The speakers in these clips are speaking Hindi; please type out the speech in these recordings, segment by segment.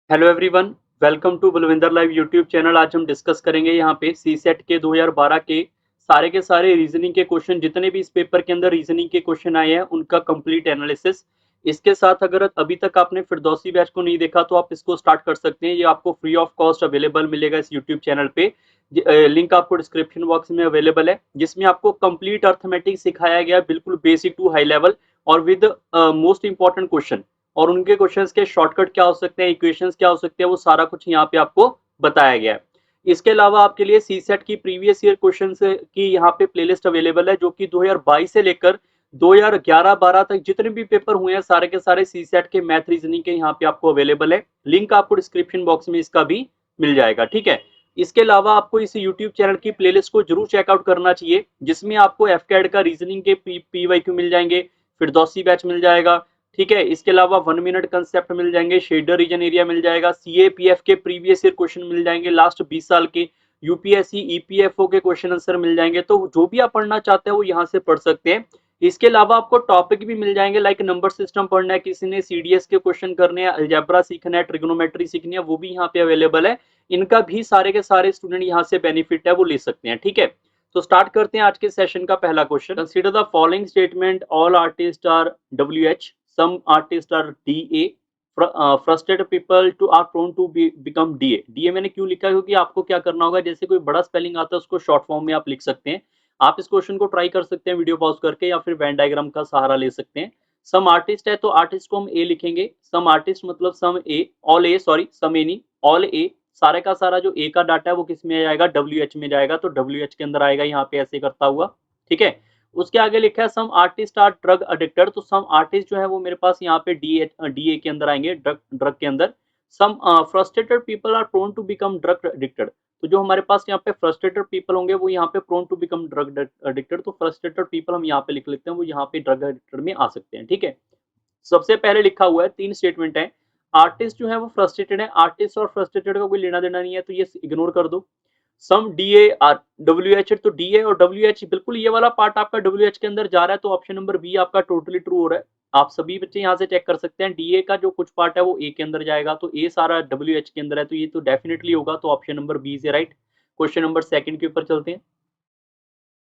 Hello everyone, welcome to Balwinder live YouTube channel. आज हम डिस्कस करेंगे यहाँ पे सी सेट के 2012 के सारे रीजनिंग के क्वेश्चन, जितने भी इस पेपर के अंदर रीजनिंग के क्वेश्चन आए हैं उनका कंप्लीट एनालिसिस। इसके साथ अगर अभी तक आपने फिरदौसी बैच को नहीं देखा तो आप इसको स्टार्ट कर सकते हैं। ये आपको फ्री ऑफ कॉस्ट अवेलेबल मिलेगा इस यूट्यूब चैनल पे। लिंक आपको डिस्क्रिप्शन बॉक्स में अवेलेबल है, जिसमें आपको कंप्लीट अर्थमेटिक सिखाया गया, बिल्कुल बेसिक टू हाई लेवल, और विद मोस्ट इंपॉर्टेंट क्वेश्चन, और उनके क्वेश्चंस के शॉर्टकट क्या हो सकते हैं, इक्वेशंस क्या हो सकते हैं, वो सारा कुछ यहाँ पे आपको बताया गया है। इसके अलावा आपके लिए सी सेट की प्रीवियस ईयर क्वेश्चंस की यहाँ पे प्लेलिस्ट अवेलेबल है, जो कि 2022 से लेकर 2011-12 तक जितने भी पेपर हुए हैं सारे के सारे सी सेट के मैथ रीजनिंग के यहाँ पे आपको अवेलेबल है। लिंक आपको डिस्क्रिप्शन बॉक्स में इसका भी मिल जाएगा, ठीक है। इसके अलावा आपको इस यूट्यूब चैनल की प्लेलिस्ट को जरूर चेकआउट करना चाहिए, जिसमें आपको एफकैड का रीजनिंग के पीवाईक्यू मिल जाएंगे, फिरदौसी बैच मिल जाएगा, ठीक है। इसके अलावा 1 मिनट कंसेप्ट मिल जाएंगे, शेडर रीजन एरिया मिल जाएगा, सीएपीएफ के प्रीवियस ईयर क्वेश्चन मिल जाएंगे, लास्ट 20 साल के यूपीएससी ईपीएफओ के क्वेश्चन आंसर मिल जाएंगे। तो जो भी आप पढ़ना चाहते हैं वो यहाँ से पढ़ सकते हैं। इसके अलावा आपको टॉपिक भी मिल जाएंगे, लाइक नंबर सिस्टम पढ़ना है, किसी ने सीडीएस के क्वेश्चन करने हैं, अलजेब्रा सीखना है, ट्रिग्नोमेट्री सीखनी है, वो भी यहाँ पे अवेलेबल है। इनका भी सारे के सारे स्टूडेंट यहाँ से बेनिफिट है वो ले सकते हैं, ठीक है। तो स्टार्ट करते हैं आज के सेशन का पहला question. Consider the following statement, all artist R W H, some artists are DA, frustrated people to are prone to become DA। DA मैंने क्यों लिखा है, क्योंकि आपको क्या करना होगा, जैसे कोई बड़ा स्पेलिंग आता है उसको शॉर्ट फॉर्म में आप लिख सकते हैं। आप इस क्वेश्चन को ट्राई कर सकते हैं वीडियो पॉज करके, या फिर वेन डायग्राम का सहारा ले सकते हैं। सम आर्टिस्ट है तो आर्टिस्ट को हम ए लिखेंगे, सम आर्टिस्ट मतलब सम ए, ऑल ए, सॉरी सम ए नहीं, ऑल ए। सारे का सारा जो ए का डाटा है वो किस में जाएगा, डब्ल्यू एच में जाएगा, तो डब्ल्यू एच के अंदर आएगा यहाँ पे ऐसे करता हुआ, ठीक है। उसके आगे लिखा है some artist are drug addicted, तो सम आर्टिस्ट जो है वो मेरे पास यहाँ पे डीए के अंदर आएंगे, ड्रग ड्रग के अंदर। Some frustrated people are prone to become drug addicted, तो जो हमारे पास यहाँ पे फ्रस्ट्रेटेड पीपल होंगे वो यहाँ पे prone to become drug addicted, तो फ्रस्ट्रेटेड पीपल हम यहाँ पे लिख लेते हैं, वो यहाँ पे ड्रग अडिक्टेड में आ सकते हैं, ठीक है। सबसे पहले लिखा हुआ है, 3 स्टेटमेंट है। आर्टिस्ट जो है वो फ्रस्ट्रेटेड है, आर्टिस्ट और फ्रस्ट्रेटेड का कोई लेना देना नहीं है, तो ये इग्नोर कर दो। सम डीए आर डब्ल्यू एच, तो डीए और डब्ल्यू एच बिल्कुल ये वाला पार्ट आपका डब्ल्यू एच के अंदर जा रहा है, तो ऑप्शन नंबर बी आपका टोटली ट्रू हो रहा है। आप सभी बच्चे यहाँ से चेक कर सकते हैं, डीए का जो कुछ पार्ट है वो ए के अंदर जाएगा, तो ए सारा डब्ल्यू एच के अंदर है, तो ये तो डेफिनेटली होगा, तो option number B is right. Question number second के ऊपर चलते हैं।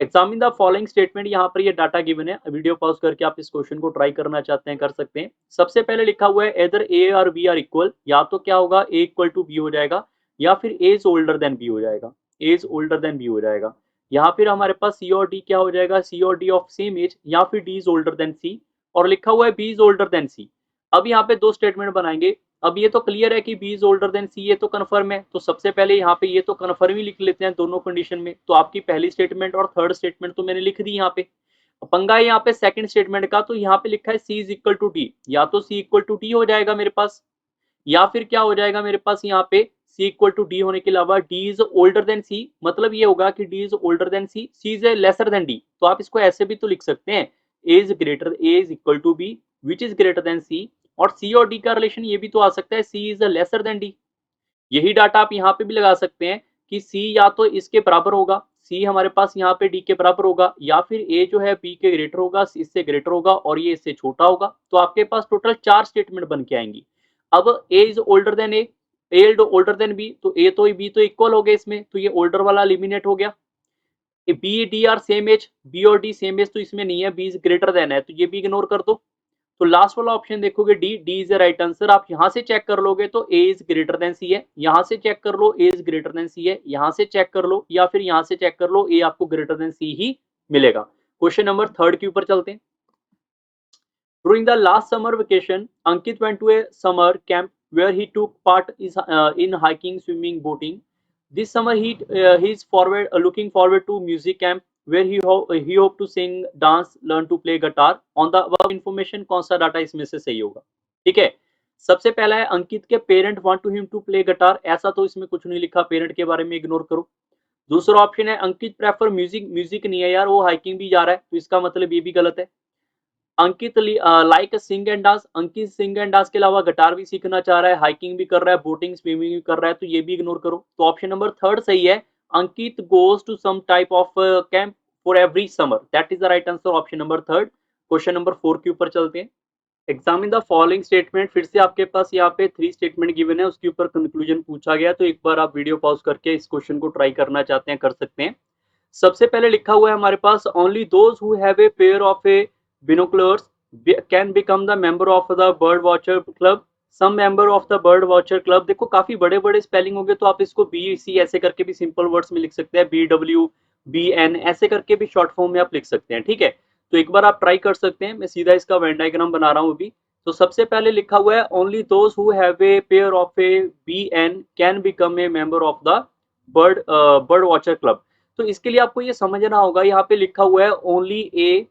एग्जामिन द फॉलोइंग स्टेटमेंट, यहाँ पर ये डाटा गिवन है, वीडियो पॉज करके आप इस क्वेश्चन को ट्राई करना चाहते हैं कर सकते हैं। सबसे पहले लिखा हुआ है इधर ए और बी आर इक्वल, या तो क्या होगा ए इक्वल टू बी हो जाएगा, या फिर ए इज ओल्डर देन बी हो जाएगा, ए इज ओल्डर देन बी हो जाएगा। यहाँ फिर हमारे पास सी और डी क्या हो जाएगा, सी और डी ऑफ सेम एज, या फिर D is older than C, और लिखा हुआ है बी इज ओल्डर देन सी। अब यहाँ पे दो स्टेटमेंट बनाएंगे। अब ये तो क्लियर है कि बी इज ओल्डर देन सी, ये तो कन्फर्म है, तो सबसे पहले यहाँ पे ये तो कन्फर्म ही लिख लेते हैं दोनों कंडीशन में। तो आपकी पहली स्टेटमेंट और थर्ड स्टेटमेंट तो मैंने लिख दी यहाँ पे। पंगा है यहाँ पे सेकंड स्टेटमेंट का, तो यहाँ पे लिखा है सी इज इक्वल टू डी, या तो सी इक्वल टू डी हो जाएगा मेरे पास, या फिर क्या हो जाएगा मेरे पास यहाँ पे सी इक्वल टू डी होने के अलावा D is older than C, मतलब ये होगा कि D is older than C, C is lesser than D. तो आप इसको ऐसे भी तो लिख सकते हैं, A is greater, A is equal to B which is greater than C, और सी और डी का रिलेशन ये भी तो आ सकता है, सी इज लेसर देन डी। यही डाटा आप यहाँ पे भी लगा सकते हैं कि सी या तो इसके बराबर होगा, सी हमारे पास यहाँ पे डी के बराबर होगा, या फिर ए जो है बी के ग्रेटर होगा, इससे ग्रेटर होगा, और ये इससे छोटा होगा। तो आपके पास टोटल 4 स्टेटमेंट बन के आएंगी। अब A is older than A is older than B, तो ए तो बी तो इक्वल हो गया इसमें, तो ये ओल्डर वाला एलिमिनेट हो गया। B D are same as, B और डी सेम एज तो इसमें नहीं है, बी इज ग्रेटर देन है, तो ये भी इग्नोर कर दो। तो लास्ट वाला ऑप्शन देखोगे D, D is the right answer. आप यहां से चेक कर लोगे तो ए इज ग्रेटर देन सी है, यहां से चेक कर लो ए इज ग्रेटर देन सी है, यहां से चेक कर लो, या फिर यहां से चेक कर लो, ए आपको ग्रेटर देन सी ही मिलेगा। क्वेश्चन नंबर थर्ड के ऊपर चलते हैं। During the last summer vacation, Ankit went to a summer camp where he took part in hiking, swimming, boating. This summer he is looking forward to music camp where he hope to sing, dance, learn to play guitar. On the above information कौन सा डाटा इसमें से सही होगा, ठीक है। सबसे पहला है अंकित के parent want to him to play guitar, ऐसा तो इसमें कुछ नहीं लिखा, पेरेंट के बारे में इग्नोर करो। दूसरा ऑप्शन है अंकित प्रेफर म्यूजिक, म्यूजिक नहीं है यार, वो हाइकिंग भी जा रहा है, तो इसका मतलब ये भी गलत है। Ankit like sing and dance, Ankit sing and dance के अलावा गिटार भी सीखना चाह रहा है, हाइकिंग भी कर रहा है, बोटिंग स्विमिंग भी कर रहा है, तो ये भी इग्नोर करो। तो ऑप्शन नंबर थर्ड सही है, Ankit goes to some type of camp for every summer, that is the right answer, option number third. Question number 4 के ऊपर चलते हैं। एग्जामिन द फॉलोइंग स्टेटमेंट, फिर से आपके पास यहाँ पे 3 स्टेटमेंट गिवन है, उसके ऊपर कंक्लूजन पूछा गया, तो एक बार आप वीडियो पॉज करके इस क्वेश्चन को ट्राई करना चाहते हैं कर सकते हैं। सबसे पहले लिखा हुआ है हमारे पास only those who have a pair of a binoculars can become the member of the bird watcher club, some member of the bird watcher club. देखो काफी बड़े बड़े स्पेलिंग होंगे, तो आप इसको बी सी ऐसे करके भी सिंपल वर्ड्स में लिख सकते हैं, बी डब्ल्यू बी एन ऐसे करके भी शॉर्ट फॉर्म में आप लिख सकते हैं, ठीक है। तो एक बार आप ट्राई कर सकते हैं, मैं सीधा इसका वेन डायग्राम बना रहा हूँ अभी। तो सबसे पहले लिखा हुआ है only those who have a pair of A B N can become a member of the bird watcher club. तो इसके लिए आपको ये समझना होगा, यहाँ पे लिखा हुआ है only A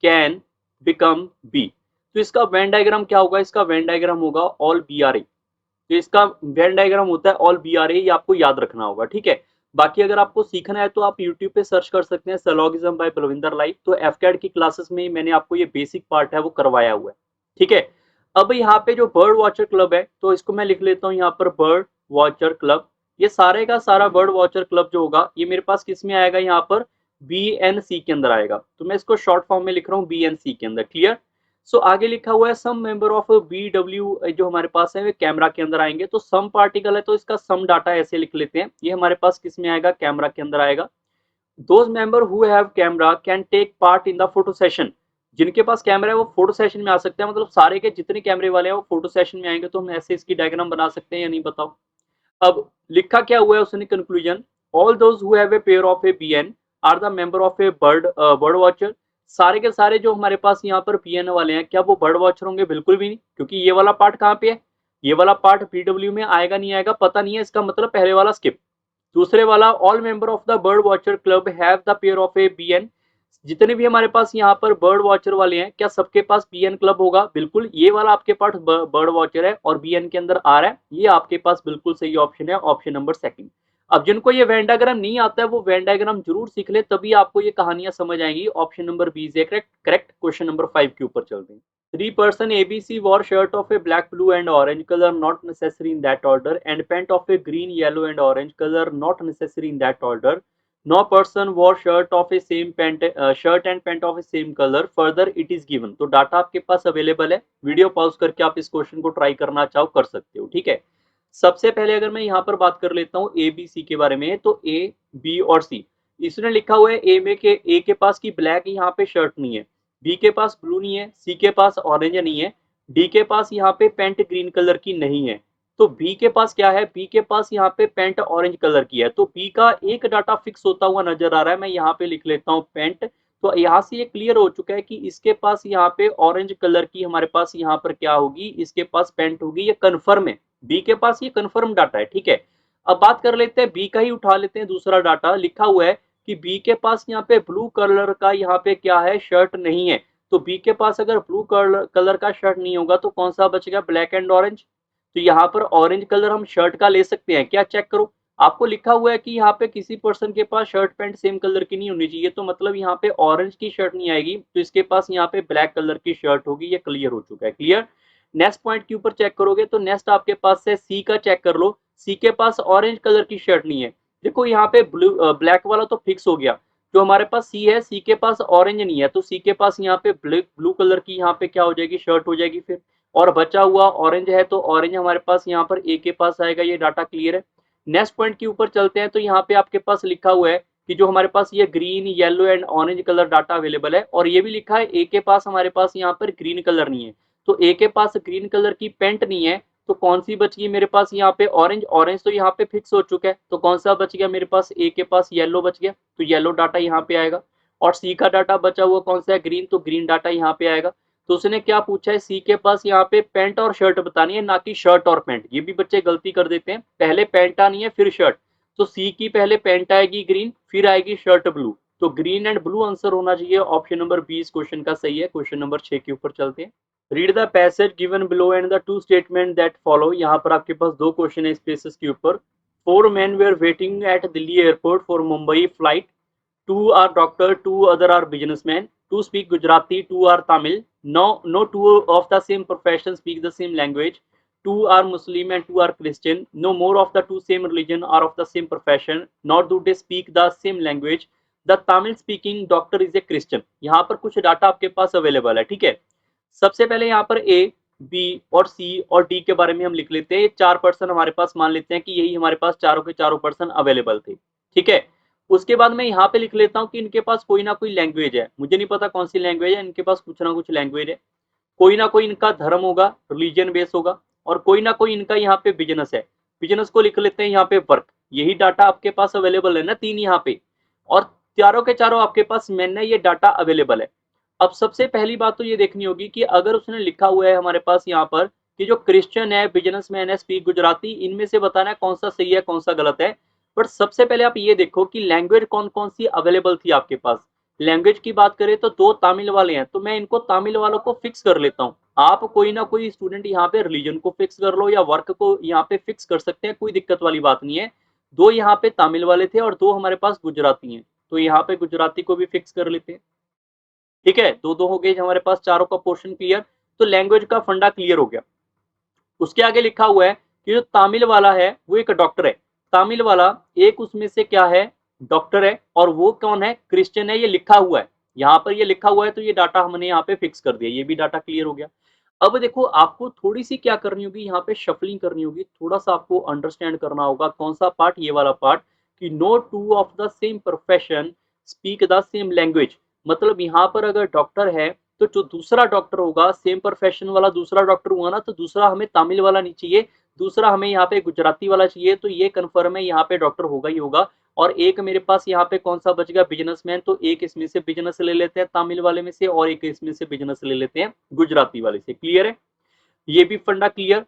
can become B, तो इसका वेन डायग्राम क्या होगा, इसका वेन डायग्राम होगा ऑल बी आर ए। तो इसका वेन डायग्राम होता है ऑल बी आर ए, ये आपको याद रखना होगा, ठीक है। बाकी अगर आपको सीखना है तो आप YouTube पे सर्च कर सकते हैं सिलोगिज्म बाय बलविंदर लाइव, तो एफकैड की क्लासेस में मैंने आपको ये बेसिक पार्ट है वो करवाया हुआ है, ठीक है। अब यहाँ पे जो बर्ड वॉचर क्लब है, तो इसको मैं लिख लेता हूँ यहाँ पर बर्ड वॉचर क्लब। ये सारे का सारा बर्ड वॉचर क्लब जो होगा ये मेरे पास किस में आएगा, यहाँ पर बी एन सी के अंदर आएगा, तो मैं इसको शॉर्ट फॉर्म में लिख रहा हूँ बी एन सी के अंदर, क्लियर। सो आगे लिखा हुआ है some member of B W, जो हमारे पास है वे कैमरा के अंदर आएंगे, तो सम पार्टिकल है तो इसका सम डाटा ऐसे लिख लेते हैं, ये हमारे पास किस में आएगा, कैमरा के अंदर आएगा। Those member who have camera can take part in the photo session, जिनके पास कैमरा है वो फोटो सेशन में आ सकते हैं, मतलब सारे के जितने कैमरे वाले हैं वो फोटो सेशन में आएंगे। तो हम ऐसे इसकी डायग्राम बना सकते हैं या नहीं बताओ। अब लिखा क्या हुआ है उसने conclusion, all those who have a pair of A BN are the member of a bird watcher. सारे के सारे जो हमारे पास यहाँ पर बीएन वाले हैं क्या वो बर्ड वॉचर होंगे, बिल्कुल भी नहीं, क्योंकि ये वाला पार्ट कहाँ पे है, ये वाला पार्ट पीडब्ल्यू में आएगा नहीं आएगा पता नहीं है, इसका मतलब पहले वाला स्किप। दूसरे वाला all member of the bird watcher club have the pair of A BN, जितने भी हमारे पास यहाँ पर बर्ड वॉचर वाले हैं क्या सबके पास बीएन क्लब होगा, बिल्कुल। ये वाला आपके पास बर्ड वॉचर है और बीएन के अंदर आ रहा है, ये आपके पास बिल्कुल सही ऑप्शन है, ऑप्शन नंबर सेकंड। अब जिनको ये वेन डायग्राम नहीं आता है वो वेन डायग्राम जरूर सीख ले, तभी आपको ये कहानियां समझ आएंगी। Option number B is correct. Correct. Question number 5 के ऊपर चलते हैं। 3 person ABC wore shirt of a black, blue and orange color, not necessary in that order, and pant of a green, yellow and orange color, not necessary in that order. No person wore shirt of a same pant, shirt and pant of a same color. Further, it is given. तो डाटा आपके पास अवेलेबल है, वीडियो पॉज करके आप इस क्वेश्चन को ट्राई करना चाहो कर सकते हो, ठीक है। सबसे पहले अगर मैं यहाँ पर बात कर लेता हूँ ए बी सी के बारे में, तो ए बी और सी, इसने लिखा हुआ है ए के पास की ब्लैक यहाँ पे शर्ट नहीं है, बी के पास ब्लू नहीं है, सी के पास ऑरेंज नहीं है, डी के पास यहाँ पे पेंट ग्रीन कलर की नहीं है, तो बी के पास क्या है, बी के पास यहाँ पे पेंट ऑरेंज कलर की है। तो बी का एक डाटा फिक्स होता हुआ नजर आ रहा है, मैं यहाँ पे लिख लेता हूँ पेंट। तो यहाँ से ये क्लियर हो चुका है कि इसके पास यहाँ पे ऑरेंज कलर की हमारे पास यहाँ पर क्या होगी, इसके पास पेंट होगी, ये कन्फर्म है, बी के पास ये कन्फर्म डाटा है, ठीक है। अब बात कर लेते हैं बी का ही उठा लेते हैं, दूसरा डाटा लिखा हुआ है कि बी के पास यहाँ पे ब्लू कलर का यहाँ पे क्या है, शर्ट नहीं है। तो बी के पास अगर ब्लू कलर का शर्ट नहीं होगा तो कौन सा बचेगा, ब्लैक एंड ऑरेंज। तो यहाँ पर ऑरेंज कलर हम शर्ट का ले सकते हैं क्या, चेक करो। आपको लिखा हुआ है कि यहाँ पे किसी पर्सन के पास शर्ट पैंट सेम कलर की नहीं होनी चाहिए, तो मतलब यहाँ पे ऑरेंज की शर्ट नहीं आएगी, तो इसके पास यहाँ पे ब्लैक कलर की शर्ट होगी, ये क्लियर हो चुका है, क्लियर। नेक्स्ट पॉइंट के ऊपर चेक करोगे तो नेक्स्ट आपके पास है सी का, चेक कर लो, सी के पास ऑरेंज कलर की शर्ट नहीं है। देखो यहाँ पे ब्लैक वाला तो फिक्स हो गया, जो हमारे पास सी है, सी के पास ऑरेंज नहीं है, तो सी के पास यहाँ पे ब्लू कलर की यहाँ पे क्या हो जाएगी, शर्ट हो जाएगी फिर, और बचा हुआ ऑरेंज है, तो ऑरेंज हमारे पास यहाँ पर ए के पास आएगा, ये डाटा क्लियर है। नेक्स्ट पॉइंट के ऊपर चलते हैं, तो यहाँ पे आपके पास लिखा हुआ है कि जो हमारे पास ये green, yellow and orange colour data available है, और ये भी लिखा है ए के पास हमारे पास यहाँ पर ग्रीन कलर नहीं है, तो ए के पास ग्रीन कलर की पेंट नहीं है, तो कौन सी बच गई मेरे पास यहाँ पे, ऑरेंज। ऑरेंज तो यहाँ पे फिक्स हो चुका है, तो कौन सा बच गया मेरे पास, ए के पास येलो बच गया, तो येलो डाटा यहाँ पे आएगा। और सी का डाटा बचा हुआ कौन सा है, ग्रीन, तो ग्रीन डाटा यहाँ पे आएगा। तो उसने क्या पूछा है, सी के पास यहाँ पे पेंट और शर्ट बतानी है, ना कि शर्ट और पेंट। ये भी बच्चे गलती कर देते हैं, पहले पेंट आनी है फिर शर्ट, तो सी की पहले पेंट आएगी ग्रीन, फिर आएगी शर्ट ब्लू, तो ग्रीन एंड ब्लू आंसर होना चाहिए। ऑप्शन नंबर बी इस क्वेश्चन का सही है। क्वेश्चन नंबर 6 के ऊपर चलते हैं। Read the passage given below and the two statement that follow. यहाँ पर आपके पास दो क्वेश्चन है स्पेसेस के ऊपर। 4 men were waiting at Delhi airport for Mumbai flight. 2 are doctor, 2 other are businessmen. 2 speak Gujarati, 2 are Tamil. No two of the same profession speak the same language. 2 are Muslim and 2 are Christian. No more of the 2 same religion are of the same profession, nor do they speak the same language. The Tamil speaking doctor is a Christian. यहाँ पर कुछ डाटा आपके पास अवेलेबल है, ठीक है। सबसे पहले यहाँ पर ए, बी और सी और डी के बारे में हम लिख लेते हैं। ये 4 पर्सन हमारे पास मान लेते हैं कि यही हमारे पास चारों के चारों पर्सन अवेलेबल थे, ठीक है। उसके बाद मैं यहाँ पे लिख लेता हूँ कि इनके पास कोई ना कोई लैंग्वेज है, मुझे नहीं पता कौन सी लैंग्वेज है, इनके पास कुछ ना कुछ लैंग्वेज है। कोई ना कोई इनका धर्म होगा, रिलीजन बेस होगा, और कोई ना कोई इनका यहाँ पे बिजनेस है, बिजनेस को लिख लेते हैं यहाँ पे वर्क। यही डाटा आपके पास अवेलेबल है ना, 3 यहाँ पे, और चारों के चारों आपके पास मेन है, ये डाटा अवेलेबल है। अब सबसे पहली बात तो ये देखनी होगी कि अगर उसने लिखा हुआ है हमारे पास यहाँ पर कि जो क्रिश्चियन है, बिजनेसमैन है, स्पीक गुजराती, इनमें से बताना है कौन सा सही है कौन सा गलत है। बट सबसे पहले आप ये देखो कि लैंग्वेज कौन कौन सी अवेलेबल थी आपके पास। लैंग्वेज की बात करें तो 2 तमिल वाले हैं, तो मैं इनको तमिल वालों को फिक्स कर लेता हूँ। आप कोई ना कोई स्टूडेंट यहाँ पे रिलीजन को फिक्स कर लो या वर्क को यहाँ पे फिक्स कर सकते हैं, कोई दिक्कत वाली बात नहीं है। 2 यहाँ पे तमिल वाले थे और 2 हमारे पास गुजराती हैं, तो यहाँ पे गुजराती को भी फिक्स कर लेते हैं, ठीक है। 2-2 हो गए हमारे पास, चारों का पोर्शन क्लियर। तो लैंग्वेज का फंडा क्लियर हो गया। उसके आगे लिखा हुआ है कि जो तमिल वाला है वो एक डॉक्टर है। तमिल वाला एक उसमें से क्या है, डॉक्टर है, और वो कौन है, क्रिश्चियन है, ये लिखा हुआ है। यहाँ पर ये लिखा हुआ है, तो ये डाटा हमने यहाँ पे फिक्स कर दिया, ये भी डाटा क्लियर हो गया। अब देखो आपको थोड़ी सी क्या करनी होगी, यहाँ पे शफलिंग करनी होगी, थोड़ा सा आपको अंडरस्टैंड करना होगा। कौन सा पार्ट, ये वाला पार्ट, कि no two of the same profession speak the same language. मतलब यहाँ पर अगर डॉक्टर है तो जो दूसरा डॉक्टर होगा, सेम प्रोफेशन वाला दूसरा डॉक्टर हुआ ना, तो दूसरा हमें तमिल वाला नहीं चाहिए, दूसरा हमें यहाँ पे गुजराती वाला चाहिए। तो ये कन्फर्म है, यहाँ पे डॉक्टर होगा ही होगा। और एक मेरे पास यहाँ पे कौन सा बच गया, बिजनेसमैन, तो एक इसमें से बिजनेस ले लेते हैं तमिल वाले में से, और एक इसमें से बिजनेस ले लेते हैं गुजराती वाले से। क्लियर है, ये भी फंडा clear.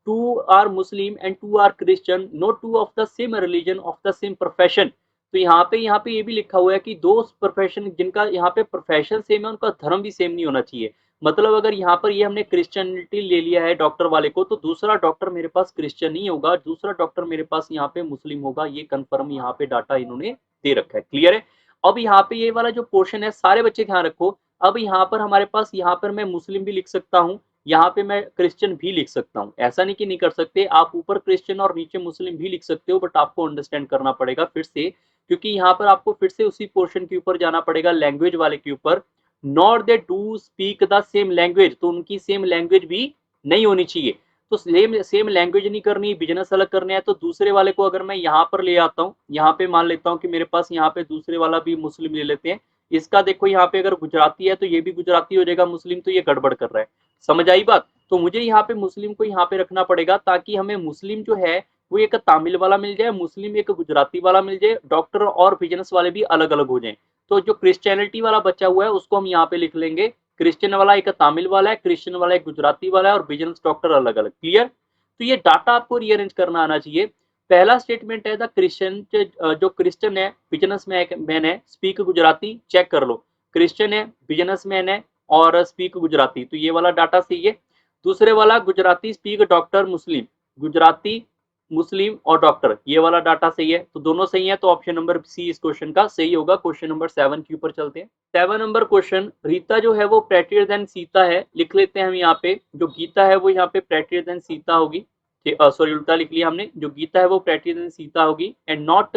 Two are Muslim and two are Christian, no two of the same religion of the same profession. तो यहाँ पे ये भी लिखा हुआ है कि दो प्रोफेशन जिनका यहाँ पे प्रोफेशन सेम है, उनका धर्म भी सेम नहीं होना चाहिए। मतलब अगर यहाँ पर ये हमने क्रिश्चियनिटी ले लिया है डॉक्टर वाले को, तो दूसरा डॉक्टर मेरे पास क्रिश्चियन नहीं होगा, दूसरा डॉक्टर मेरे पास यहाँ पे मुस्लिम होगा। ये कंफर्म यहाँ पे डाटा इन्होंने दे रखा है। क्लियर है। अब यहाँ पे ये वाला जो पोर्शन है, सारे बच्चे ध्यान रखो। अब यहाँ पर हमारे पास, यहाँ पर मैं मुस्लिम भी लिख सकता हूँ, यहाँ पे मैं क्रिश्चियन भी लिख सकता हूँ, ऐसा नहीं कि नहीं कर सकते। आप ऊपर क्रिश्चियन और नीचे मुस्लिम भी लिख सकते हो, बट आपको अंडरस्टैंड करना पड़ेगा फिर से, क्योंकि यहाँ पर आपको फिर से उसी पोर्शन के ऊपर जाना पड़ेगा, लैंग्वेज वाले के ऊपर। Not they do speak the same language, तो उनकी सेम लैंग्वेज भी नहीं होनी चाहिए। तो सेम लैंग्वेज नहीं करनी, बिजनेस अलग करने हैं, तो दूसरे वाले को अगर मैं यहाँ पर ले आता हूँ, यहाँ पे मान लेता हूँ कि मेरे पास यहाँ पे दूसरे वाला भी मुस्लिम ले लेते हैं। इसका देखो यहाँ पे अगर गुजराती है तो ये भी गुजराती हो जाएगा, मुस्लिम, तो ये गड़बड़ कर रहा है। समझ आई बात। तो मुझे यहाँ पे मुस्लिम को यहाँ पे रखना पड़ेगा, ताकि हमें मुस्लिम जो है वो एक तमिल वाला मिल जाए, मुस्लिम एक गुजराती वाला मिल जाए, डॉक्टर और बिजनेस वाले भी अलग अलग हो जाए। तो जो क्रिश्चियनिटी वाला बचा हुआ है उसको हम यहाँ पे लिख लेंगे, क्रिश्चियन वाला एक तमिल वाला है, क्रिश्चियन वाला एक गुजराती वाला है, और बिजनेस डॉक्टर अलग अलग। क्लियर। तो ये डाटा आपको रीअरेंज करना आना चाहिए। पहला स्टेटमेंट है, द क्रिश्चियन, जो क्रिश्चियन है, बिजनेस मैन है, स्पीक गुजराती, चेक कर लो, क्रिश्चियन है, बिजनेसमैन है, और स्पीक गुजराती, तो ये वाला डाटा सही है। दूसरे वाला गुजराती स्पीक डॉक्टर मुस्लिम, गुजराती मुस्लिम और डॉक्टर, ये वाला डाटा सही है, तो दोनों सही है। तो ऑप्शन नंबर सी इस क्वेश्चन का सही होगा। क्वेश्चन नंबर 7 के ऊपर चलते हैं। 7 नंबर क्वेश्चन, रीता जो है वो प्रेटियर देन सीता है, लिख लेते हैं हम यहाँ पे। जो गीता है वो यहाँ पे प्रेटियर देन सीता होगी, सॉरी उल्टा लिख लिया हमने, जो गीता है वो प्रेटियर देन सीता होगी, and not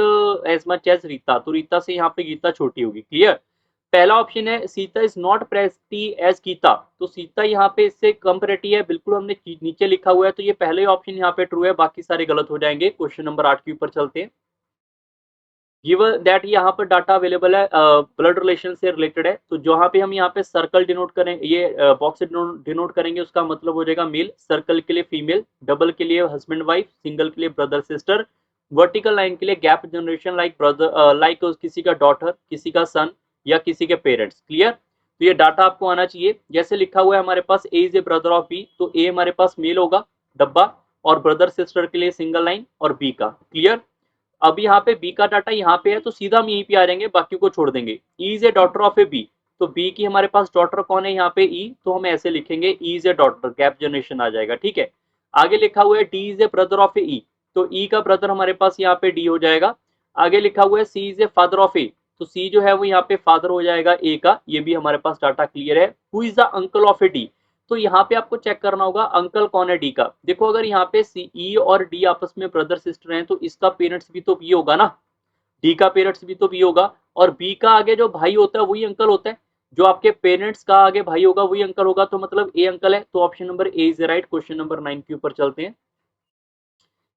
as much as Rita, तो रीता से यहाँ पे गीता छोटी होगी। क्लियर। पहला ऑप्शन है, Sita is not pretty as Gita, तो सीता यहाँ पे इससे कम प्रेटी है, बिल्कुल हमने नीचे लिखा हुआ है, तो ये पहले ऑप्शन यहाँ पे ट्रू है, बाकी सारे गलत हो जाएंगे। क्वेश्चन नंबर 8 के ऊपर चलते हैं। गिवन दैट, यहाँ पर डाटा अवेलेबल है, ब्लड रिलेशन से रिलेटेड है, तो जहाँ पे हम यहाँ पे सर्कल डिनोट करें, ये बॉक्स डिनोट करेंगे, उसका मतलब हो जाएगा मेल, सर्कल के लिए फीमेल, डबल के लिए हस्बैंड वाइफ, सिंगल के लिए ब्रदर सिस्टर, वर्टिकल लाइन के लिए gap generation, like brother, like किसी का डॉटर, किसी का सन, या किसी के पेरेंट्स। क्लियर। तो ये डाटा आपको आना चाहिए। जैसे लिखा हुआ है हमारे पास, A is a brother of B, तो ए हमारे पास मेल होगा, डब्बा, और ब्रदर सिस्टर के लिए सिंगल लाइन, और बी का। क्लियर। अब यहाँ पे बी का डाटा यहाँ पे है, तो सीधा हम यहीं पे आ जाएंगे, बाकी को छोड़ देंगे। E is a daughter of A B, तो बी की हमारे पास डॉटर कौन है यहाँ पे, ई, तो हम ऐसे लिखेंगे, E is a daughter, gap generation आ जाएगा। ठीक है। आगे लिखा हुआ है, D is a brother of a E, तो ई का ब्रदर हमारे पास यहाँ पे डी हो जाएगा। आगे लिखा हुआ है, सी इज ए फादर ऑफ ए, तो सी जो है वो यहाँ पे फादर हो जाएगा ए का, ये भी हमारे पास डाटा क्लियर है। Who is the uncle of A D, तो यहाँ पे आपको चेक करना होगा अंकल कौन है डी का। देखो अगर यहाँ पे सी, ई और डी आपस में ब्रदर सिस्टर हैं, तो इसका पेरेंट्स भी तो बी होगा ना, डी का पेरेंट्स भी तो बी होगा, और बी का आगे जो भाई होता है वही अंकल होता है। जो आपके पेरेंट्स का आगे भाई होगा वही अंकल होगा, तो मतलब ए अंकल है, तो option number A is right. Question number 9 के ऊपर चलते हैं।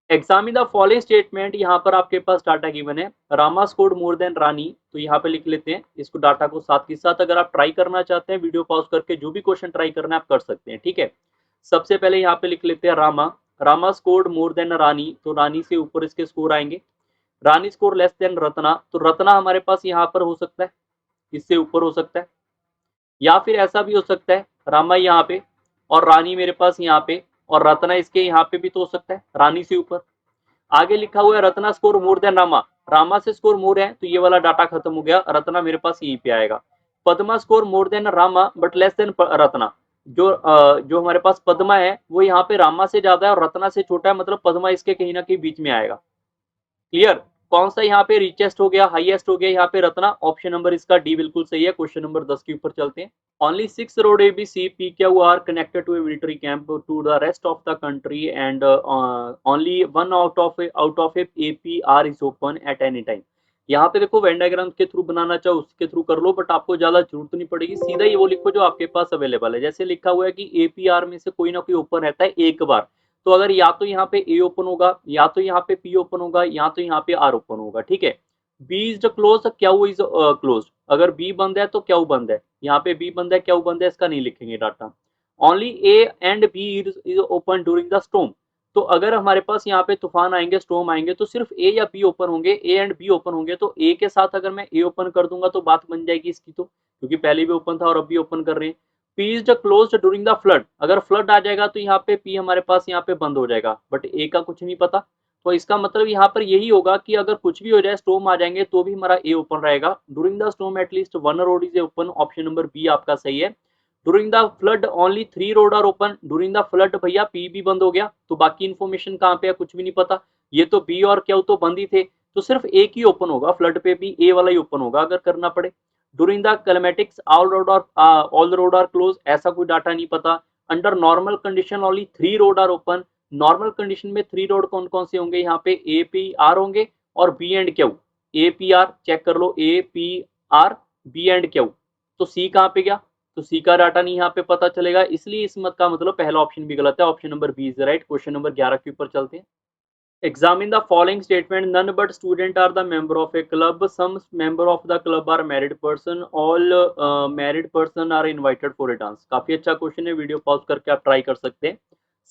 एग्जामिन द फॉलोइंग स्टेटमेंट, यहाँ पर आपके पास डाटा गिवन है, Rama scored more than Rani, तो यहाँ पे लिख लेते हैं इसको डाटा को साथ के साथ। अगर आप ट्राई करना चाहते हैं वीडियो पॉज करके जो भी क्वेश्चन ट्राई करना है आप कर सकते हैं, ठीक है। सबसे पहले यहाँ पे लिख लेते हैं Rama, Rama scored more than Rani, तो रानी से ऊपर इसके स्कोर आएंगे। Rani score less than Ratna, तो रत्ना हमारे पास यहाँ पर हो सकता है, इससे ऊपर हो सकता है, या फिर ऐसा भी हो सकता है रामा यहाँ पे और रानी मेरे पास यहाँ पे, और रत्ना इसके यहाँ पे भी तो हो सकता है रानी से ऊपर। आगे लिखा हुआ है Ratna score more than Rama, Rama से स्कोर मोर है तो ये वाला डाटा खत्म हो गया, रत्ना मेरे पास यहीं पे आएगा। Padma score more than Rama but less than Ratna, जो हमारे पास पद्मा है वो यहाँ पे रामा से ज्यादा है और रत्ना से छोटा है, मतलब पद्मा इसके कहीं ना कहीं बीच में आएगा। क्लियर। कौन सा यहाँ पे रिचेस्ट हो गया, हाईएस्ट हो गया यहाँ पे रत्ना, ऑप्शन नंबर इसका डी बिल्कुल सही है। क्वेश्चन नंबर 10 के ऊपर चलते हैं। Only 6 road ABC PQ are connected to a military camp to the rest of the country, and only one out of a APR is open at any time। यहाँ पे देखो वेन डायग्राम के थ्रू बनाना चाहो उसके थ्रू कर लो, बट आपको ज्यादा जरूरत नहीं पड़ेगी, सीधा ये वो लिखो जो आपके पास अवेलेबल है। जैसे लिखा हुआ है कि एपीआर में से कोई ना कोई ओपन रहता है एक बार, तो अगर या तो यहाँ पे ए ओपन होगा, या तो यहाँ पे पी ओपन होगा, या तो यहाँ पे आर ओपन होगा, ठीक है। B is close, Q is close, अगर बी बंद है तो क्यू बंद है, यहाँ पे बी बंद है क्यू बंद है, इसका नहीं लिखेंगे data. Only A and B is open during the storm, तो अगर हमारे पास यहाँ पे तूफान आएंगे, स्टॉर्म आएंगे, तो सिर्फ ए या बी ओपन होंगे, ए एंड बी ओपन होंगे, तो ए के साथ अगर मैं ए ओपन कर दूंगा तो बात बन जाएगी इसकी, तो क्योंकि पहले भी ओपन था और अब भी ओपन कर रहे हैं। P is close during the flood, अगर फ्लड आ जाएगा तो यहाँ पे पी हमारे पास यहाँ पे बंद हो जाएगा, बट ए का कुछ नहीं पता, तो इसका मतलब यहाँ पर यही होगा कि अगर कुछ भी हो जाए, स्टॉर्म आ जाएंगे तो भी हमारा ए ओपन रहेगा। During the storm at least one road is open, option number B आपका सही है। During the flood only 3 road are open, during the flood भैया पी भी बंद हो गया, तो बाकी इन्फॉर्मेशन कहाँ पे है कुछ भी नहीं पता, ये तो बी और क्यू तो बंद ही थे, तो सिर्फ एक ही ओपन होगा, फ्लड पे भी ए वाला ही ओपन होगा अगर करना पड़े। During the climatics all road are close, ऐसा कोई डाटा नहीं पता। Under normal condition only 3 road are open, normal condition में 3 रोड कौन कौन से होंगे, यहाँ पे ए पी आर होंगे और B and Q. A P R check कर लो, A P R B and Q, तो सी कहाँ पे गया, तो सी का डाटा नहीं यहाँ पे पता चलेगा, इसलिए इस मत का मतलब पहला ऑप्शन भी गलत है, option number B is right. Question number 11 के ऊपर चलते हैं। Examine the following statement, none but student are the member of a club, some member of the club are married person, all married person are invited for a dance। काफी अच्छा क्वेश्चन है, वीडियो पॉज करके आप ट्राई कर सकते हैं।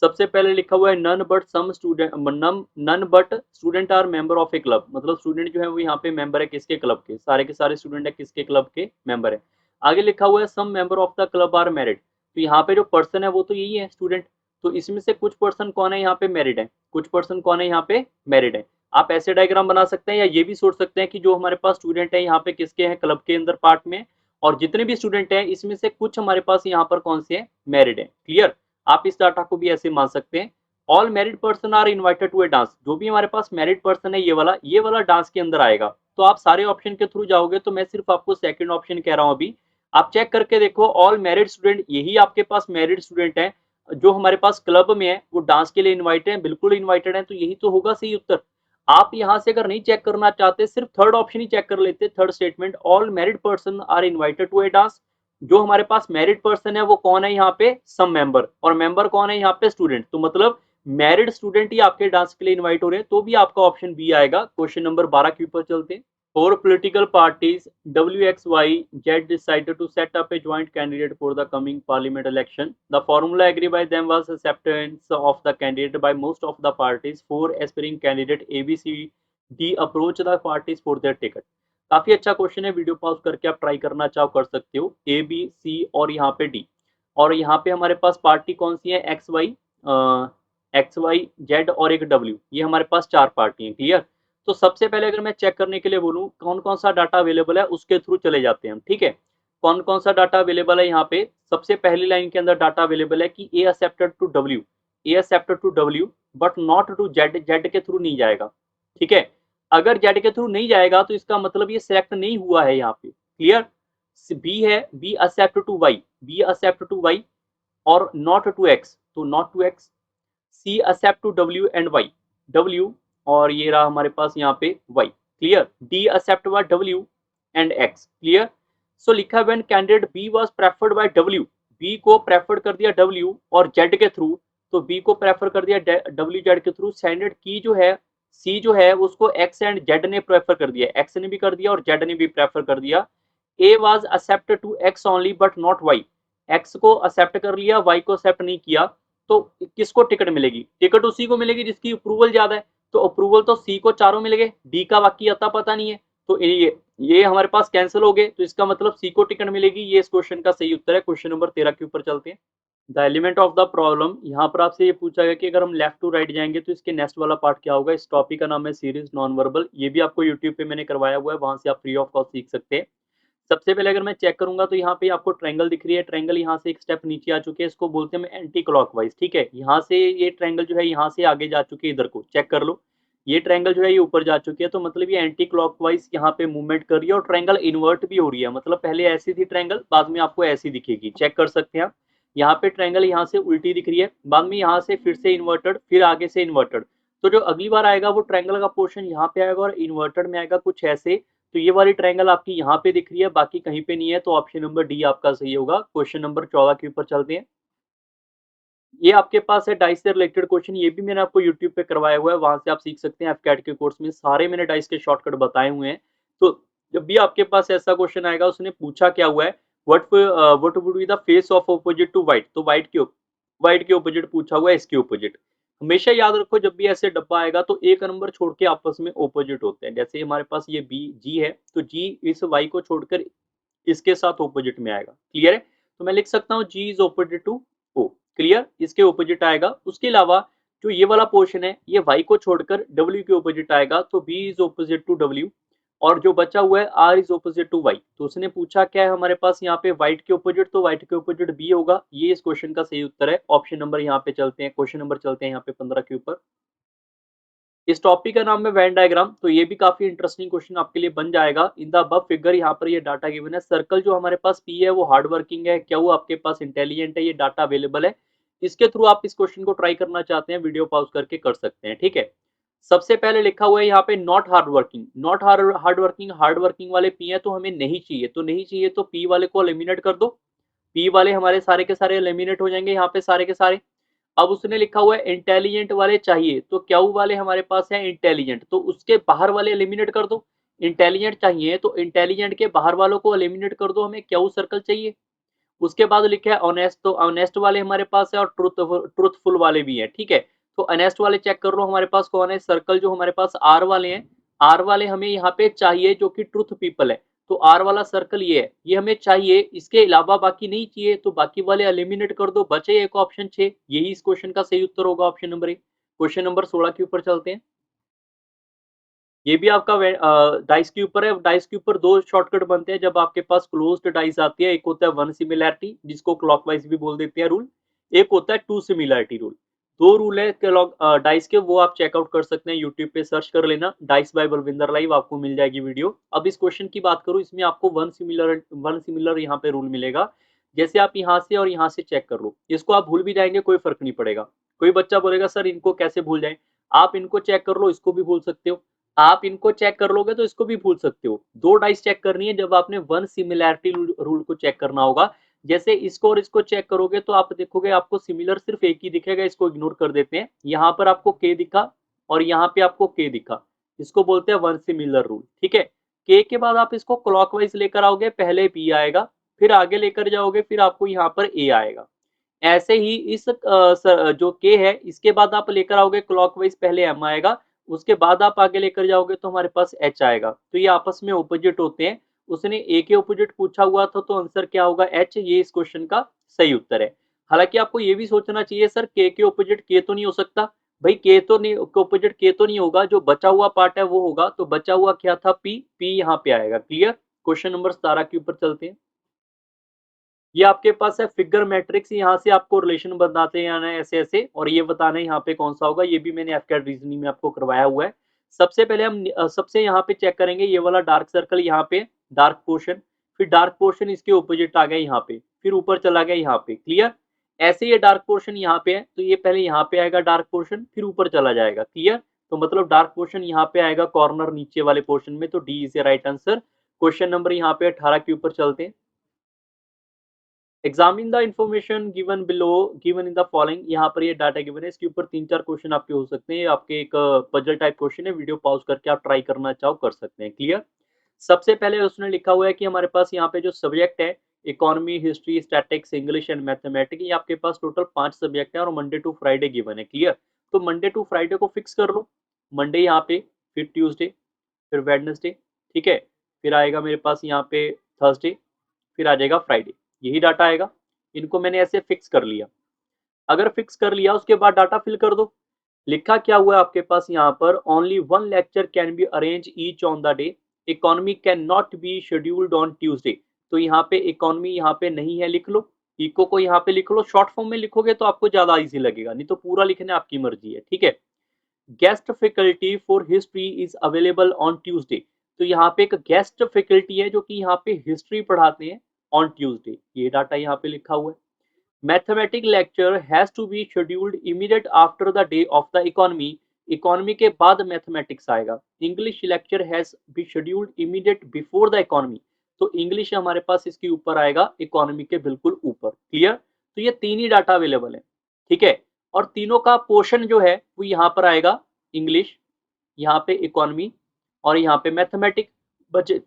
सबसे पहले लिखा हुआ है none but some student, none but student are member of a club, मतलब स्टूडेंट जो है वो यहाँ पे मेंबर है किसके क्लब के, सारे के सारे स्टूडेंट है किसके क्लब के मेंबर है। आगे लिखा हुआ है some member of the club are married, तो यहाँ पे जो पर्सन है वो तो यही है स्टूडेंट, तो इसमें से कुछ पर्सन कौन है यहाँ पे मैरिड है, कुछ पर्सन कौन है यहाँ पे मैरिड है। आप ऐसे डायग्राम बना सकते हैं या ये भी सोच सकते हैं कि जो हमारे पास स्टूडेंट है यहाँ पे किसके हैं, क्लब के अंदर पार्ट में, और जितने भी स्टूडेंट हैं इसमें से कुछ हमारे पास यहाँ पर कौन से हैं, मैरिड है। क्लियर। आप इस डाटा को भी ऐसे मान सकते हैं। All married person are invited to a dance, जो भी हमारे पास मैरिड पर्सन है ये वाला डांस के अंदर आएगा। तो आप सारे ऑप्शन के थ्रू जाओगे, तो मैं सिर्फ आपको सेकंड ऑप्शन कह रहा हूं अभी, आप चेक करके देखो ऑल मैरिड स्टूडेंट, यही आपके पास मैरिड स्टूडेंट है जो हमारे पास क्लब में है, वो डांस के लिए इन्वाइटेड है, बिल्कुल इन्वाइटेड है, तो यही तो होगा सही उत्तर। आप यहां से अगर नहीं चेक करना चाहते, सिर्फ थर्ड ऑप्शन ही चेक कर लेते, third statement all married person are invited to a dance, जो हमारे पास मैरिड पर्सन है वो कौन है यहाँ पे, सम मेंबर, और मेंबर कौन है यहाँ पे, स्टूडेंट, तो मतलब मैरिड स्टूडेंट ही आपके डांस के लिए इन्वाइट हो रहे हैं, तो भी आपका ऑप्शन बी आएगा। क्वेश्चन नंबर 12 के ऊपर चलते हैं। Four political parties WXYZ decided to set up a joint candidate for the coming parliament election. The formula agreed by them was acceptance of the candidate by most of the parties. Four aspiring candidate ABCD approach the parties for their ticket। काफी अच्छा क्वेश्चन है, वीडियो पॉज करके आप ट्राई करना चाहो कर सकते हो। ए बी सी और यहाँ पे डी, और यहाँ पे हमारे पास पार्टी कौन सी है, एक्स वाई जेड और एक डब्ल्यू, ये हमारे पास 4 पार्टी हैं। क्लियर। तो सबसे पहले अगर मैं चेक करने के लिए बोलूं कौन कौन सा डाटा अवेलेबल है, उसके थ्रू चले जाते हैं हम, ठीक है। कौन कौन सा डाटा अवेलेबल है यहाँ पे, सबसे पहली लाइन के अंदर डाटा अवेलेबल है कि A accepted to W, A accepted to W but not to Z, Z के थ्रू नहीं जाएगा, ठीक है। अगर जेड के थ्रू नहीं जाएगा तो इसका मतलब ये सिलेक्ट नहीं हुआ है यहाँ पे। क्लियर। बी है, B accept to Y, B accept to Y और नॉट टू एक्स, तो not to X. C accept to W and Y, W और ये रहा हमारे पास यहाँ पे y। क्लियर। डी एक्सेप्ट हुआ W and X. Clear. So लिखा है when candidate B was preferred by W, B को प्रेफर कर दिया डब्ल्यू और जेड के थ्रू, तो बी को प्रेफर कर दिया डब्ल्यू जेड के थ्रू, स्टैंडर्ड की जो है सी जो है उसको एक्स एंड जेड ने प्रेफर कर दिया, एक्स ने भी कर दिया और जेड ने भी प्रेफर कर दिया। A was accept to X only but not Y, X को एक्सेप्ट कर लिया, वाई को एक्सेप्ट नहीं किया, तो किसको टिकट मिलेगी? टिकट उसी को मिलेगी जिसकी अप्रूवल ज्यादा है, तो अप्रूवल तो सी को चारों मिल गए, डी का बाकी अता पता नहीं है, तो ये हमारे पास कैंसिल हो गए, तो इसका मतलब सी को टिकट मिलेगी। ये इस क्वेश्चन का सही उत्तर है। क्वेश्चन नंबर 13 के ऊपर चलते हैं। The element of the problem, यहाँ पर आपसे ये पूछा गया कि अगर हम लेफ्ट टू राइट जाएंगे तो इसके नेक्स्ट वाला पार्ट क्या होगा। इस टॉपिक का नाम है सीरीज नॉन वर्बल, ये भी आपको यूट्यूब पे मैंने करवाया हुआ है, वहां से आप फ्री ऑफ कॉस्ट सीख सकते हैं। सबसे पहले अगर मैं चेक करूंगा तो यहाँ पे आपको ट्रायंगल दिख रही है, ट्रायंगल यहाँ से एक स्टेप नीचे आ चुके हैं, इसको बोलते हैं एंटी क्लॉकवाइज, ठीक है। यहाँ से ये ट्रायंगल जो है यहाँ से आगे जा चुके हैं, इधर को चेक कर लो, ये ट्रायंगल जो है ये ऊपर जा चुकी है, तो मतलब ये एंटी क्लॉकवाइज यहाँ पे मूवमेंट कर रही है और ट्रायंगल इन्वर्ट भी हो रही है, मतलब पहले ऐसी थी ट्रायंगल, बाद में आपको ऐसी दिखेगी, चेक कर सकते हैं आप। यहाँ पे ट्रायंगल यहाँ से उल्टी दिख रही है, बाद में यहाँ से फिर से इन्वर्टेड, फिर आगे से इन्वर्टेड, तो जो अगली बार आएगा वो ट्रायंगल का पोर्शन यहाँ पे आएगा और इन्वर्टेड में आएगा कुछ ऐसे। तो ये वाली ट्रायंगल आपकी यहाँ पे दिख रही है, बाकी कहीं पे नहीं है, तो ऑप्शन नंबर डी आपका सही होगा। क्वेश्चन नंबर 14 के ऊपर चलते हैं। ये आपके पास है डाइस से रिलेटेड क्वेश्चन, ये भी मैंने आपको यूट्यूब पे करवाया हुआ है, वहां से आप सीख सकते हैं। एफकैट के कोर्स में सारे मैंने डाइस के शॉर्टकट बताए हुए हैं। तो जब भी आपके पास ऐसा क्वेश्चन आएगा, उसने पूछा क्या हुआ है, what would be the face of opposite to white, तो व्हाइट के ऑपोजिट पूछा हुआ है, इसके ऑपोजिट। हमेशा याद रखो जब भी ऐसे डब्बा आएगा तो एक नंबर छोड़ के आपस में ऑपोजिट होते हैं। जैसे हमारे पास ये बी जी है, तो जी इस वाई को छोड़कर इसके साथ ऑपोजिट में आएगा, क्लियर है। तो मैं लिख सकता हूँ G is opposite to O, clear, इसके ऑपोजिट आएगा। उसके अलावा जो ये वाला पोर्शन है ये y को छोड़कर w के ऑपोजिट आएगा, तो b is opposite to w, और जो बचा हुआ है r is opposite to y। तो उसने पूछा क्या है हमारे पास यहाँ पे व्हाइट के ऑपोजिट, तो व्हाइट के ऑपोजिट b होगा। ये इस क्वेश्चन का सही उत्तर है। ऑप्शन नंबर यहाँ पे चलते हैं, क्वेश्चन नंबर चलते हैं यहाँ पे 15 के ऊपर। इस टॉपिक का नाम है वेन डायग्राम, तो ये भी काफी इंटरेस्टिंग क्वेश्चन आपके लिए बन जाएगा। इन द अबव फिगर यहाँ पर ये डाटा गिवन है, सर्कल जो हमारे पास पी है वो हार्ड वर्किंग है, क्या वो आपके पास इंटेलिजेंट है, ये डाटा अवेलेबल है। इसके थ्रू आप इस क्वेश्चन को ट्राई करना चाहते हैं, वीडियो पॉज करके कर सकते हैं, ठीक है। सबसे पहले लिखा हुआ है यहाँ पे not hard working, not hard working, hard working वाले पी है तो हमें नहीं चाहिए, तो नहीं चाहिए तो पी वाले को एलिमिनेट कर दो, पी वाले हमारे सारे के सारे एलिमिनेट हो जाएंगे यहाँ पे सारे के सारे। अब उसने लिखा हुआ है इंटेलिजेंट वाले चाहिए, तो क्यू वाले हमारे पास है इंटेलिजेंट, तो उसके बाहर वाले एलिमिनेट कर दो। इंटेलिजेंट चाहिए तो इंटेलिजेंट के बाहर वालों को एलिमिनेट कर दो, हमें क्यू सर्कल चाहिए। उसके बाद लिखा है ऑनेस्ट, तो ऑनेस्ट वाले हमारे पास है और ट्रूथफुल वाले भी है, ठीक है। तो ऑनेस्ट वाले चेक कर लो हमारे पास कौन है, सर्कल जो हमारे पास आर वाले हैं, आर वाले हमें यहाँ पे चाहिए जो कि ट्रूथ पीपल है, तो आर वाला सर्कल ये है, ये हमें चाहिए, इसके अलावा बाकी नहीं चाहिए, तो बाकी वाले एलिमिनेट कर दो, बचे एक ऑप्शन 6, यही इस क्वेश्चन का सही उत्तर होगा, ऑप्शन नंबर ए। क्वेश्चन नंबर 16 के ऊपर चलते हैं। ये भी आपका डाइस के ऊपर है। डाइस के ऊपर दो शॉर्टकट बनते हैं जब आपके पास क्लोज्ड डाइस आती है, एक होता है वन सिमिलैरिटी जिसको क्लॉकवाइज भी बोल देते हैं रूल, एक होता है टू सिमिलैरिटी रूल। दो रूल है डाइस के, वो आप चेकआउट कर सकते हैं, यूट्यूब पे सर्च कर लेना डाइस बाय बलविंदर लाइव, आपको मिल जाएगी वीडियो। अब इस क्वेश्चन की बात करूं, इसमें आपको वन सिमिलर यहाँ पे रूल मिलेगा। जैसे आप यहाँ से और यहाँ से चेक कर लो, इसको आप भूल भी जाएंगे कोई फर्क नहीं पड़ेगा। कोई बच्चा बोलेगा सर इनको कैसे भूल जाए, आप इनको चेक कर लो, इसको भी भूल सकते हो, आप इनको चेक कर लोगे तो इसको भी भूल सकते हो। दो डाइस चेक करनी है जब आपने वन सिमिलैरिटी रूल को चेक करना होगा। जैसे इसको और इसको चेक करोगे तो आप देखोगे आपको सिमिलर सिर्फ एक ही दिखेगा, इसको इग्नोर कर देते हैं। यहाँ पर आपको के दिखा और यहाँ पे आपको के दिखा, इसको बोलते हैं वन सिमिलर रूल, ठीक है। के के बाद आप इसको क्लॉकवाइज लेकर आओगे, पहले बी आएगा, फिर आगे लेकर जाओगे, फिर आपको यहाँ पर ए आएगा। ऐसे ही इस जो के है इसके बाद आप लेकर आओगे क्लॉकवाइज, पहले एम आएगा, उसके बाद आप आगे लेकर जाओगे तो हमारे पास एच आएगा, तो ये आपस में ऑपोजिट होते हैं। उसने ए के ऑपोजिट पूछा हुआ था तो आंसर क्या होगा, एच, ये इस क्वेश्चन का सही उत्तर है। हालांकि आपको ये भी सोचना चाहिए सर के ऑपोजिट के तो नहीं हो सकता, भाई के तो नहीं, ऑपोजिट के तो नहीं होगा, जो बचा हुआ पार्ट है वो होगा, तो बचा हुआ क्या था, पी, पी यहाँ पे आएगा, क्लियर। क्वेश्चन नंबर 17 के ऊपर चलते हैं। ये आपके पास है फिगर मैट्रिक्स, यहाँ से आपको रिलेशन बताते हैं ऐसे ऐसे, और ये बताना है यहाँ पे कौन सा होगा, ये भी मैंने एफकैट रीजनिंग में आपको करवाया हुआ है। सबसे पहले हम सबसे यहाँ पे चेक करेंगे ये वाला डार्क सर्कल, यहाँ पे डार्क पोर्शन, फिर डार्क पोर्शन इसके ऑपोजिट आ गया यहाँ पे, फिर ऊपर चला गया यहाँ पे, क्लियर। ऐसे ये डार्क पोर्शन यहाँ पे है तो ये पहले यहाँ पे आएगा डार्क पोर्शन, फिर ऊपर चला जाएगा, क्लियर। तो मतलब डार्क पोर्शन यहाँ पे आएगा कॉर्नर नीचे वाले पोर्शन में, तो D is a right answer. Question number यहाँ पे 18 के ऊपर चलते हैं। Examine the information given below given in the following, यहाँ पर ये डाटा गिवन है, इसके ऊपर 3-4 क्वेश्चन आपके हो सकते हैं। आपके एक पजल टाइप क्वेश्चन है, वीडियो पॉज करके आप ट्राई करना चाहो कर सकते हैं। क्लियर। सबसे पहले उसने लिखा हुआ है कि हमारे पास यहाँ पे जो सब्जेक्ट है economy, history, statics, English and mathematics, ये आपके पास टोटल 5 सब्जेक्ट है और मंडे टू फ्राइडे गिवन है। क्लियर। तो मंडे टू फ्राइडे को फिक्स कर लो। मंडे यहाँ पे, फिर ट्यूसडे, फिर वेडनेसडे, ठीक है, फिर आएगा मेरे पास यहाँ पे थर्सडे, फिर आ जाएगा फ्राइडे, यही डाटा आएगा। इनको मैंने ऐसे फिक्स कर लिया। अगर फिक्स कर लिया उसके बाद डाटा फिल कर दो। लिखा क्या हुआ है आपके पास यहाँ पर, only one lecture can be arrange each on the day, economy can not be scheduled on Tuesday. तो यहाँ पे इकोनॉमी यहाँ पे नहीं है, लिख लो। इको को यहाँ पे लिख लो, शॉर्ट फॉर्म में लिखोगे तो आपको ज्यादा इजी लगेगा, नहीं तो पूरा लिखने आपकी मर्जी है, ठीक है। Guest faculty for history is available on Tuesday. तो यहाँ पे एक गेस्ट फैकल्टी है जो कि यहाँ पे हिस्ट्री पढ़ाते हैं ऑन ट्यूसडे, ये डाटा यहाँ पे लिखा हुआ है। Mathematic lecture has to be scheduled immediate after the day of the economy, economy के बाद मैथमेटिक्स आएगा। English lecture has be scheduled immediate before the economy, तो इंग्लिश हमारे पास इसके ऊपर आएगा, इकोनॉमी के बिल्कुल ऊपर। क्लियर। तो ये तीन ही डाटा अवेलेबल है, ठीक है। और तीनों का पोर्शन जो है वो यहाँ पर आएगा, इंग्लिश, यहाँ पे इकोनॉमी और यहाँ पे मैथमेटिक्स।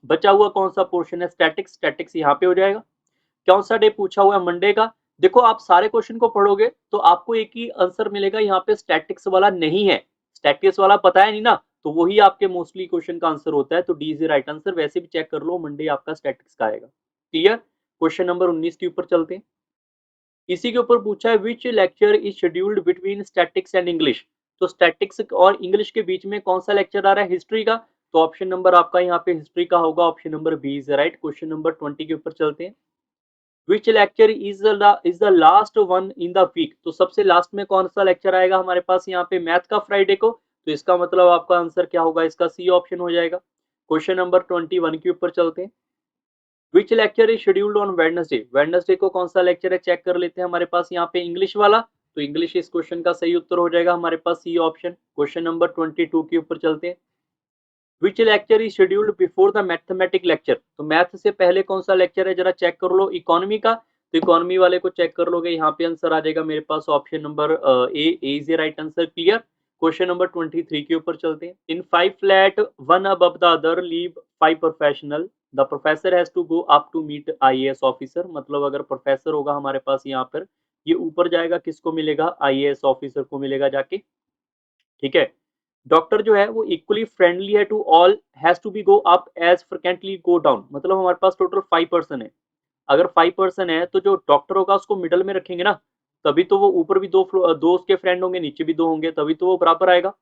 बचा हुआ कौन सा पोर्शन है, स्टैटिक्स, स्टैटिक्स यहाँ पे हो जाएगा। कौन सा डे पूछा हुआ है, मंडे का। देखो आप सारे क्वेश्चन को पढ़ोगे तो आपको एक ही आंसर मिलेगा, यहाँ पे स्टैटिक्स वाला नहीं है, स्टैटिक्स वाला पता है नहीं ना, तो वही आपके मोस्टली क्वेश्चन का आंसर होता है। तो डी इज राइट आंसर। वैसे भी चेक कर लो, मंडे आपका स्टैटिक्स का आएगा। क्लियर। क्वेश्चन नंबर 19 के ऊपर चलते हैं। इसी के ऊपर पूछा है which lecture is scheduled between statics and English. तो स्टैटिक्स और इंग्लिश के बीच में कौन सा लेक्चर आ रहा है, हिस्ट्री का। तो ऑप्शन नंबर आपका यहाँ पे हिस्ट्री का होगा, option number B is right. Question number 20 के ऊपर चलते हैं। Which lecture is the last one in the week. तो सबसे लास्ट में कौन सा लेक्चर आएगा हमारे पास यहाँ पे, मैथ का, फ्राइडे को। तो इसका मतलब आपका आंसर क्या होगा, इसका सी ऑप्शन हो जाएगा। क्वेश्चन नंबर 21 के ऊपर चलते हैं। Which lecture is scheduled on Wednesday, Wednesday को कौन सा लेक्चर है चेक कर लेते हैं। हमारे पास यहाँ पे इंग्लिश वाला, तो इंग्लिश इस क्वेश्चन का सही उत्तर हो जाएगा हमारे पास सी ऑप्शन। क्वेश्चन नंबर 22 के ऊपर चलते हैं। Which lecture is scheduled before the mathematic lecture. तो मैथ से पहले कौन सा लेक्चर है जरा चेक कर लो, इकोनॉमी का। तो इकोनॉमी वाले को चेक कर लोगे, यहाँ पे आंसर आ जाएगा मेरे पास option number A is a right answer. Clear. Question number 23 के ऊपर चलते हैं। In 5 flat one above the other live 5 professional, the professor has to go up to meet IAS officer. मतलब अगर प्रोफेसर होगा हमारे पास यहाँ पर, ये ऊपर जाएगा, किसको मिलेगा, आईएएस ऑफिसर को मिलेगा जाके, ठीक है। डॉक्टर जो है वो इक्वली फ्रेंडली है to all, has to be go up as frequently go down. मतलब हमारे पास टोटल 5 पर्सन है। अगर 5 पर्सन है तो जो डॉक्टर होगा उसको मिडल में रखेंगे ना, तभी तो वो ऊपर भी दो उसके फ्रेंड होंगे, नीचे भी 2 होंगे, तभी तो वो बराबर आएगा।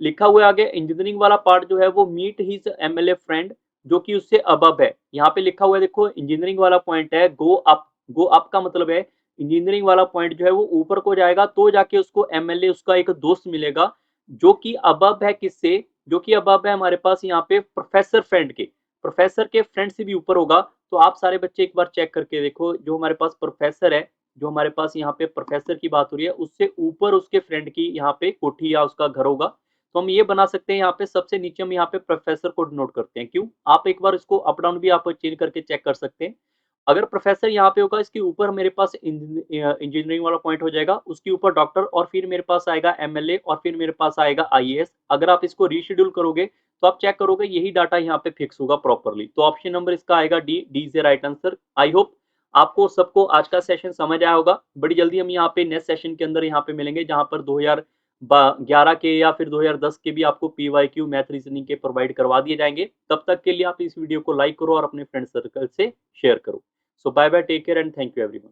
लिखा हुआ है आगे, इंजीनियरिंग वाला पार्ट जो है वो मीट हिज एमएलए फ्रेंड, जो कि उससे अबव है। यहाँ पे लिखा हुआ है, देखो इंजीनियरिंग वाला पॉइंट है गो अप, गो अप का मतलब है इंजीनियरिंग वाला पॉइंट जो है वो ऊपर को जाएगा, तो जाके उसको एमएलए उसका एक दोस्त मिलेगा, जो कि अबव है किससे, जो कि अबव है हमारे पास यहाँ पे प्रोफेसर फ्रेंड के, प्रोफेसर के फ्रेंड से भी ऊपर होगा। तो आप सारे बच्चे एक बार चेक करके देखो, जो हमारे पास प्रोफेसर है, जो हमारे पास यहाँ पे प्रोफेसर की बात हो रही है, उससे ऊपर उसके फ्रेंड की यहाँ पे कोठी या उसका घर होगा। तो हम ये बना सकते हैं, यहाँ पे सबसे नीचे हम यहाँ पे प्रोफेसर को डिनोट करते हैं। क्यों, आप एक बार इसको अप डाउन भी आप चेंज करके चेक कर सकते हैं। अगर प्रोफेसर यहाँ पे होगा, इसके ऊपर मेरे पास इंजीनियरिंग वाला पॉइंट हो जाएगा, उसके ऊपर डॉक्टर, और फिर मेरे पास आएगा एमएलए, और फिर मेरे पास आएगा आईएएस। अगर आप इसको रीशेड्यूल करोगे तो आप चेक करोगे यही डाटा यहाँ पे फिक्स होगा प्रॉपरली। तो ऑप्शन नंबर इसका आएगा D, D is the right answer. I hope आपको सबको आज का सेशन समझ आया होगा। बड़ी जल्दी हम यहाँ पे नेक्स्ट सेशन के अंदर यहाँ पे मिलेंगे, जहाँ पर 2011 के या फिर 2010 के भी आपको पीवाईक्यू मैथ रीजनिंग के प्रोवाइड करवा दिए जाएंगे। तब तक के लिए आप इस वीडियो को लाइक करो और अपने फ्रेंड सर्कल से शेयर करो। So bye bye, take care and thank you everyone.